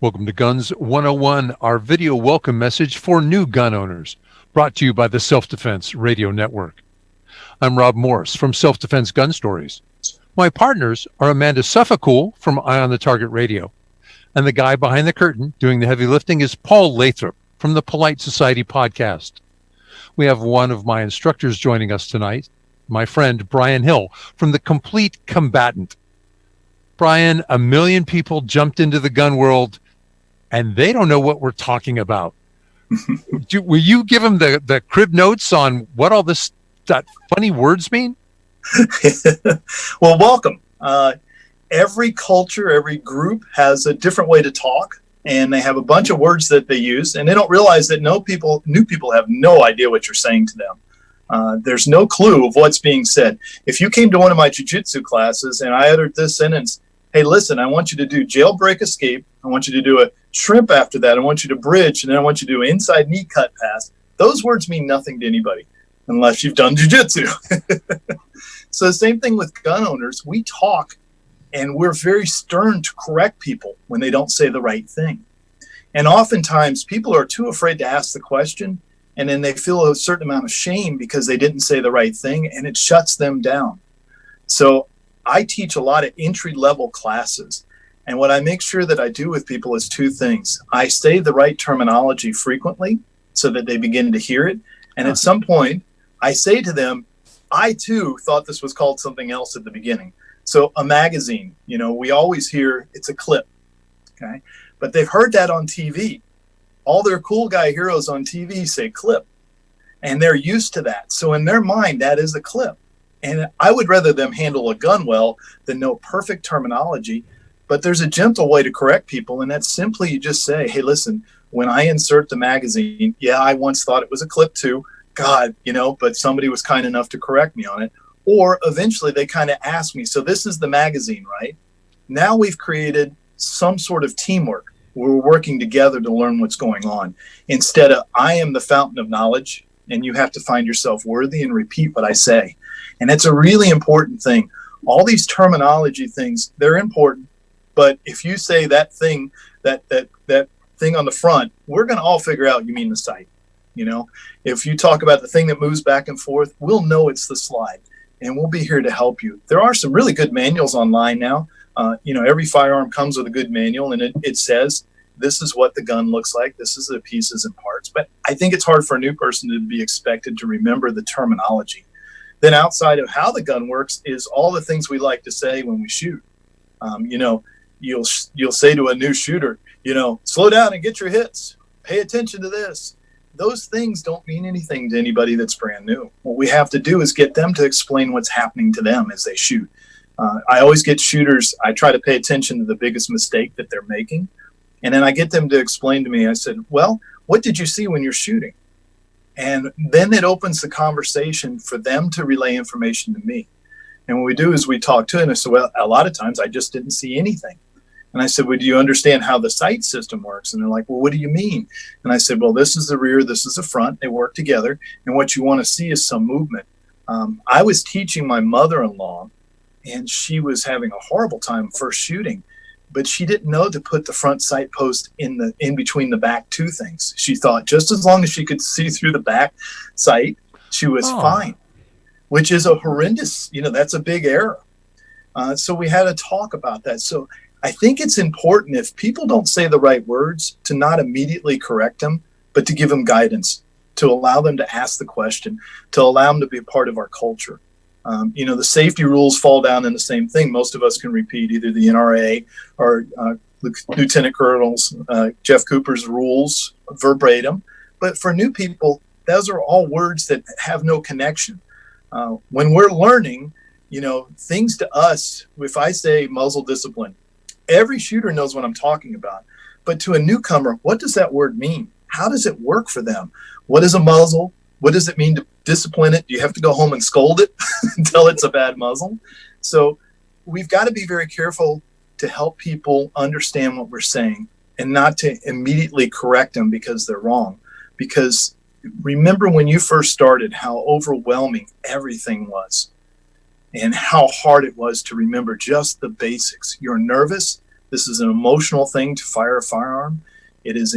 Welcome to Guns 101, our video welcome message for new gun owners, brought to you by the Self-Defense Radio Network. I'm Rob Morris from Self-Defense Gun Stories. My partners are Amanda Suffolcool from Eye on the Target Radio, and the guy behind the curtain doing the heavy lifting is Paul Lathrop from the Polite Society podcast. We have one of my instructors joining us tonight, my friend Brian Hill from the Complete Combatant. Brian, a million people jumped into the gun world and they don't know what we're talking about. Will you give them the crib notes on what all that funny words mean? Well, welcome. Every culture, every group has a different way to talk, and they have a bunch of words that they use, and they don't realize that new people have no idea what you're saying to them. There's no clue of what's being said. If you came to one of my jiu-jitsu classes and I uttered this sentence, hey, listen, I want you to do jailbreak escape. I want you to do a shrimp after that. I want you to bridge, and then I want you to do inside knee cut pass. Those words mean nothing to anybody unless you've done jiu-jitsu. So the same thing with gun owners. We talk, and we're very stern to correct people when they don't say the right thing. And oftentimes people are too afraid to ask the question, and then they feel a certain amount of shame because they didn't say the right thing, and it shuts them down. So I teach a lot of entry-level classes, and what I make sure that I do with people is two things. I say the right terminology frequently so that they begin to hear it, and at some point, I say to them, I too thought this was called something else at the beginning. So a magazine, we always hear it's a clip, okay? But they've heard that on TV. All their cool guy heroes on TV say clip, and they're used to that. So in their mind, that is a clip. And I would rather them handle a gun well than know perfect terminology. But there's a gentle way to correct people, and that's simply you just say, hey, listen, when I insert the magazine, yeah, I once thought it was a clip too. God, but somebody was kind enough to correct me on it. Or eventually they kind of ask me, so this is the magazine, right? Now we've created some sort of teamwork where we're working together to learn what's going on. Instead of, I am the fountain of knowledge, and you have to find yourself worthy and repeat what I say. And it's a really important thing. All these terminology things, they're important. But if you say that thing, that thing on the front, we're going to all figure out you mean the sight. If you talk about the thing that moves back and forth, we'll know it's the slide, and we'll be here to help you. There are some really good manuals online now. Every firearm comes with a good manual, and it says, this is what the gun looks like. This is the pieces and parts. But I think it's hard for a new person to be expected to remember the terminology. Then outside of how the gun works is all the things we like to say when we shoot. You'll say to a new shooter, slow down and get your hits. Pay attention to this. Those things don't mean anything to anybody that's brand new. What we have to do is get them to explain what's happening to them as they shoot. I always get shooters, I try to pay attention to the biggest mistake that they're making. And then I get them to explain to me, I said, well, what did you see when you're shooting? And then it opens the conversation for them to relay information to me. And what we do is we talk to it, and I said, well, a lot of times I just didn't see anything. And I said, well, do you understand how the sight system works? And they're like, well, what do you mean? And I said, well, this is the rear, this is the front. They work together. And what you want to see is some movement. I was teaching my mother-in-law, and she was having a horrible time first shooting, but she didn't know to put the front sight post in between the back two things. She thought just as long as she could see through the back sight, she was fine, which is a horrendous, that's a big error. So we had a talk about that. So I think it's important, if people don't say the right words, to not immediately correct them, but to give them guidance, to allow them to ask the question, to allow them to be a part of our culture. The safety rules fall down in the same thing. Most of us can repeat either the NRA or Lieutenant Colonel's Jeff Cooper's rules verbatim. But for new people, those are all words that have no connection. When we're learning, things to us, if I say muzzle discipline, every shooter knows what I'm talking about. But to a newcomer, what does that word mean? How does it work for them? What is a muzzle? What does it mean to discipline it? Do you have to go home and scold it until it's a bad muzzle? So we've got to be very careful to help people understand what we're saying and not to immediately correct them because they're wrong. Because remember when you first started, how overwhelming everything was and how hard it was to remember just the basics. You're nervous. This is an emotional thing to fire a firearm. It is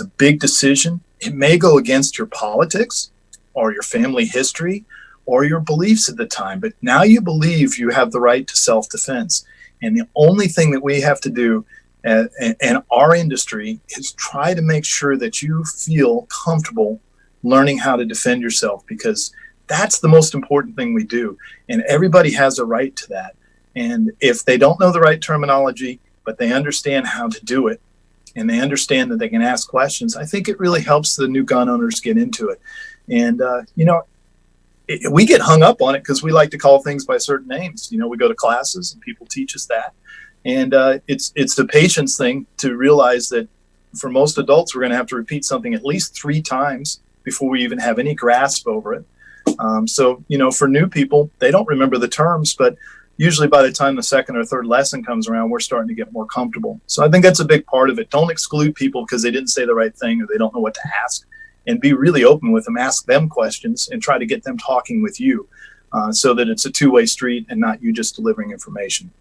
a big decision. It may go against your politics or your family history or your beliefs at the time, but now you believe you have the right to self-defense. And the only thing that we have to do in our industry is try to make sure that you feel comfortable learning how to defend yourself, because that's the most important thing we do. And everybody has a right to that. And if they don't know the right terminology, but they understand how to do it, and they understand that they can ask questions, I think it really helps the new gun owners get into it. And, we get hung up on it because we like to call things by certain names. We go to classes and people teach us that. And it's the patience thing to realize that for most adults, we're going to have to repeat something at least 3 times before we even have any grasp over it. So, for new people, they don't remember the terms, but usually by the time the second or third lesson comes around, we're starting to get more comfortable. So I think that's a big part of it. Don't exclude people because they didn't say the right thing or they don't know what to ask, and be really open with them. Ask them questions and try to get them talking with you so that it's a two-way street and not you just delivering information.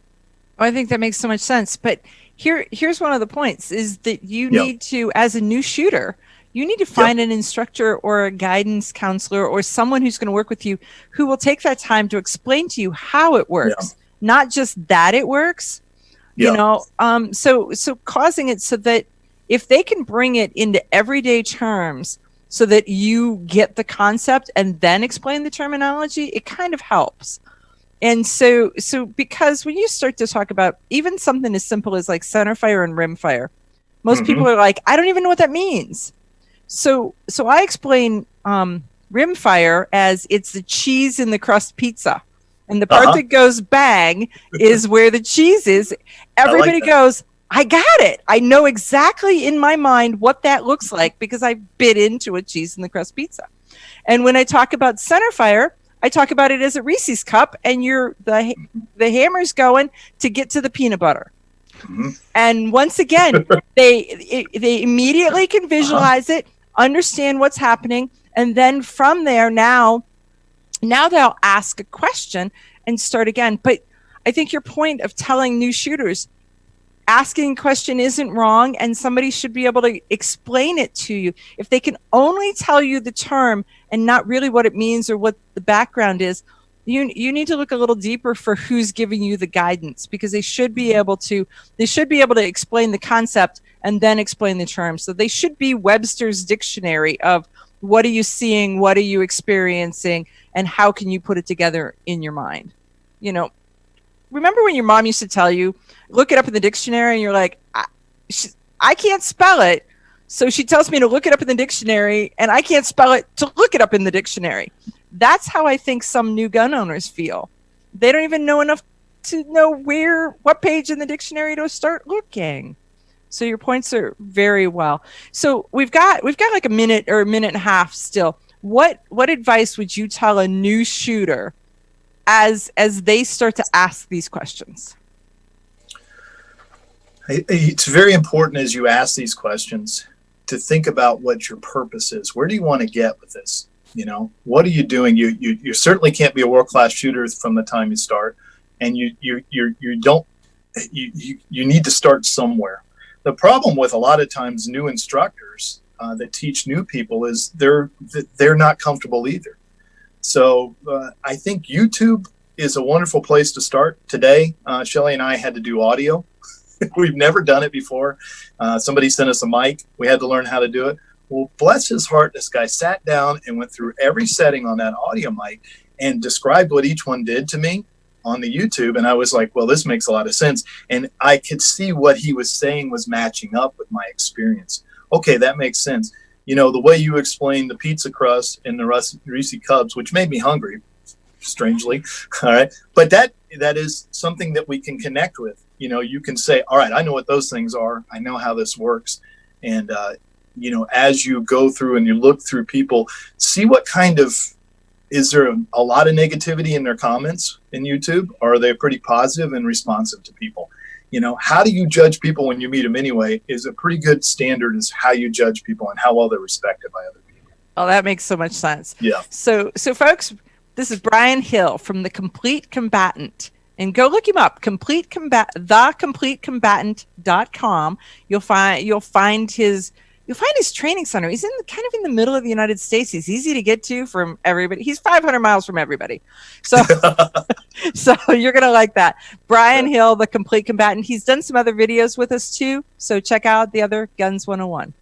I think that makes so much sense. But here's one of the points is that you need to, as a new shooter, you need to find an instructor or a guidance counselor or someone who's going to work with you who will take that time to explain to you how it works, not just that it works, so causing it so that if they can bring it into everyday terms so that you get the concept and then explain the terminology, it kind of helps. And so because when you start to talk about even something as simple as like center fire and rim fire, most people are like, I don't even know what that means. So I explain rim fire as it's the cheese in the crust pizza. And the part that goes bang is where the cheese is. Everybody goes, I got it. I know exactly in my mind what that looks like because I bit into a cheese in the crust pizza. And when I talk about center fire, I talk about it as a Reese's cup, and the hammer's going to get to the peanut butter. And once again, they immediately can visualize it, understand what's happening, and then from there, now they'll ask a question and start again. But I think your point of telling new shooters, asking a question isn't wrong, and somebody should be able to explain it to you. If they can only tell you the term and not really what it means or what the background is, you need to look a little deeper for who's giving you the guidance, because they should be able to explain the concept and then explain the term. So they should be Webster's dictionary of what are you seeing, what are you experiencing, and how can you put it together in your mind. Remember when your mom used to tell you, look it up in the dictionary, and you're like, I can't spell it. So she tells me to look it up in the dictionary, and I can't spell it to look it up in the dictionary. That's how I think some new gun owners feel. They don't even know enough to know what page in the dictionary to start looking. So your points are very well. So we've got like a minute or a minute and a half still. What advice would you tell a new shooter as they start to ask these questions? It's very important as you ask these questions to think about what your purpose is. Where do you want to get with this? What are you doing? You certainly can't be a world-class shooter from the time you start, and you need to start somewhere. The problem with a lot of times new instructors that teach new people is they're not comfortable either. So I think YouTube is a wonderful place to start. Today, Shelly and I had to do audio. We've never done it before. Somebody sent us a mic. We had to learn how to do it. Well, bless his heart, this guy sat down and went through every setting on that audio mic and described what each one did to me on the YouTube. And I was like, well, this makes a lot of sense. And I could see what he was saying was matching up with my experience. Okay, that makes sense. The way you explained the pizza crust and the Reese Cubs, which made me hungry, strangely. All right. But that is something that we can connect with. You can say, all right, I know what those things are. I know how this works. And, as you go through and you look through people, see what kind of, is there a lot of negativity in their comments in YouTube? Or are they pretty positive and responsive to people? How do you judge people when you meet them anyway is a pretty good standard is how you judge people and how well they're respected by other people. Oh, that makes so much sense. Yeah. So folks, this is Brian Hill from the Complete Combatant. And go look him up, thecompletecombatant.com. You'll find his training center. He's kind of in the middle of the United States. He's easy to get to from everybody. He's 500 miles from everybody. So so you're going to like that. Brian Hill, the Complete Combatant. He's done some other videos with us too. So check out the other Guns 101.